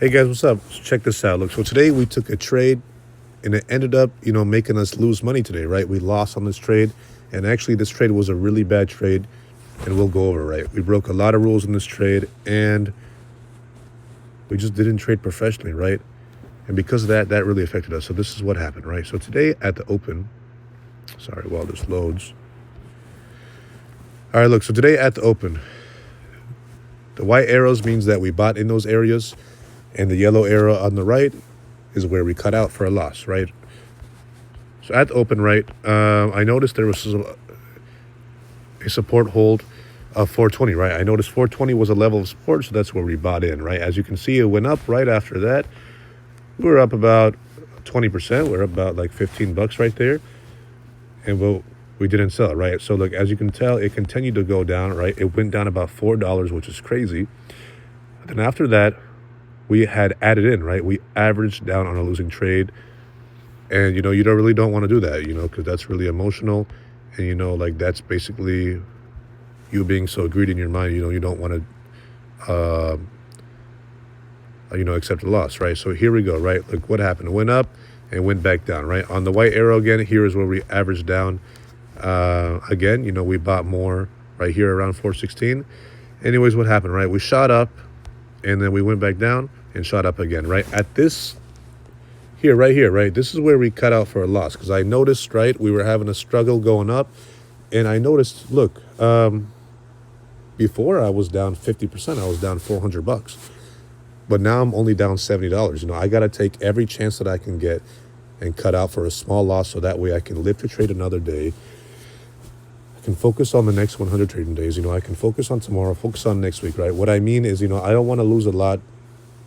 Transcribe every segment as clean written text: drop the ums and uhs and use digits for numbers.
Hey guys, what's up? So check this out. Look, so today we took a trade and it ended up, making us lose money today, right? We lost on this trade. And actually this trade was a really bad trade and we'll go over, right? We broke a lot of rules in this trade and we just didn't trade professionally, right? And because of that, that really affected us. So this is what happened, right? So today at the open, sorry, while this loads. All right, look, so today at the open, the white arrows means that we bought in those areas, and the yellow arrow on the right is where we cut out for a loss, right? So at the open, right, I noticed there was a support hold of 420, right? I noticed 420 was a level of support, so that's where we bought in, right? As you can see, it went up right after that. We were up about 20%. We're up about like 15 bucks right there. And we didn't sell it, right? So look, as you can tell, it continued to go down, right? It went down about $4, which is crazy. Then after that, we had added in, right? We averaged down on a losing trade. And, you really don't want to do that, because that's really emotional. And, like that's basically you being so greedy in your mind, you don't want to, accept a loss, right? So here we go, right? Look what happened. It went up and went back down, right? On the white arrow again, here is where we averaged down. Again, we bought more right here around 416. Anyways, what happened, right? We shot up and then we went back down and shot up again, right? At this here, right here, right? This is where we cut out for a loss because I noticed, right, we were having a struggle going up. And I noticed, look, before I was down 50%, I was down 400 bucks. But now I'm only down $70. I got to take every chance that I can get and cut out for a small loss so that way I can live to trade another day. I can focus on the next 100 trading days. I can focus on tomorrow, focus on next week, right? What I mean is, I don't want to lose a lot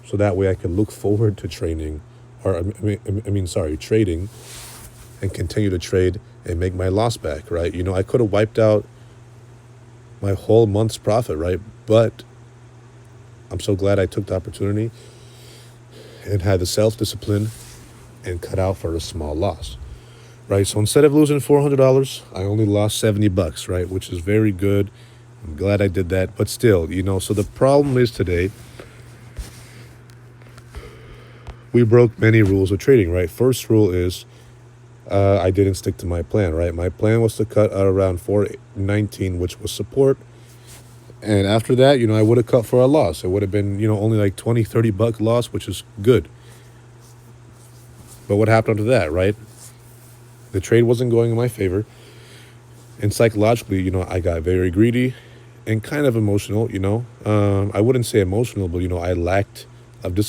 so that way I can look forward to training trading and continue to trade and make my loss back, right? I could have wiped out my whole month's profit, right? But I'm so glad I took the opportunity and had the self-discipline and cut out for a small loss, right? So instead of losing $400, I only lost 70 bucks, right? Which is very good. I'm glad I did that. But still, so the problem is today, we broke many rules of trading, right? First rule is I didn't stick to my plan, right? My plan was to cut out around 419, which was support. And after that, I would have cut for a loss. It would have been, only like 20, 30 buck loss, which is good. But what happened after that, right? The trade wasn't going in my favor. And psychologically, I got very greedy and kind of emotional, I wouldn't say emotional, but, I lacked of